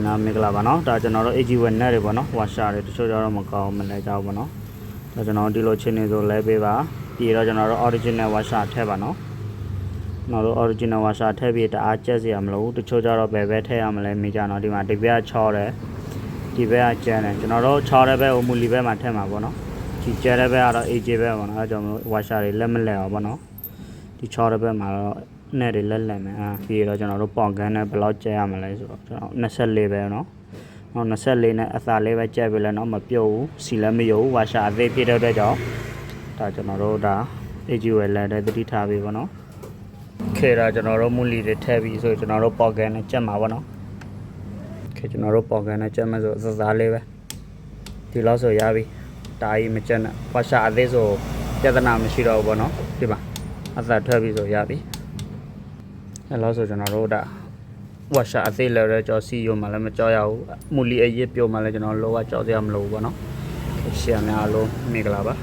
များမင်္ဂလာပါနော်ဒါကျွန်တော်တို့ AG ဝက်နဲ့တွေပေါ့နော်ဝါရှာတွေတချို့ကျတော့မကောင်းမလဲကြဘူးပေါ့နော်ဒါကျွန်တော်ဒီလိုချင်းနေဆိုလဲပေးပါပြီးတော့ကျွန်တော်တို့ original ဝါရှာထည့်ပါနော်ကျွန်တော်တို့ original ဝါရှာထည့်ပြီးတအားကျက်စီရမလို့တချို့ကျတော့ဘယ်ပဲထည့်ရမလဲမိကြနော်ဒီမှာဒီဘက်ကချောတယ်ဒီဘက်ကကျန်တယ်ကျွန်တော်တို့ချောတဲ့ဘက်ကိုမူလီဘက်မှာထည့်မှာပေါ့နော်ဒီကျတဲ့ဘက်ကတော့ AG ဘက်ပေါ့နော်အဲကြောင့်မလို့ဝါရှာတွေလက်မလဲအောင်ပေါ့နော်ဒီချောတဲ့ဘက်မှာတော့နဲ့တွေလက်လက်မယ်ပြီးတော့ကျွန်တော်တို့ပေါင်ကန်းနဲ့ဘယ်လောက်ကျဲရမလဲဆိုတော့ကျွန်တော်24ပဲเนาะ24နဲ့အသာလေးပဲကျဲပြီလဲเนาะမပြုတ်ဘူးစီလည်းမယုံဝါရှာအသေးပြတဲ့အတွက်ကြောင့်ဒါကျွန်တော်တို့ဒါ AG ဝယ်လဲတဲ့တတိထားပြီပေါ့เนาะခေတာကျွန်တော်တို့မူလီတွေထည့်ပြီးဆိုကျွန်တော်တို့ပေါင်ကန်းနဲ့ကျက်မှာပေါ့เนาะခေကျွန်တော်တို့ပေါင်ကန်းနဲ့ကျက်မယ်ဆိုအစားလေးပဲဒီလောက်ဆိုရပြီတာကြီးမကျက်နဲ့ဝါရှာအသေးဆိုပြဿနာမရှိတော့ဘူးပေါ့เนาะဒီမှာအသာထွက်ပြီးဆိုရပြီအဲလို့ဆိုကျွန်တော်တို့ဒါဝါရှာအသေးလဲရဲကြောစီယိုမှလည်းမကြောက်ရဘူးမူလီအရစ်ပြုတ်မှလည်းကျွန်တော်လောကကြောက်စရာမလိုဘူးပေါ့နော်ရှေ့အများအားလုံးမင်္ဂလာပါ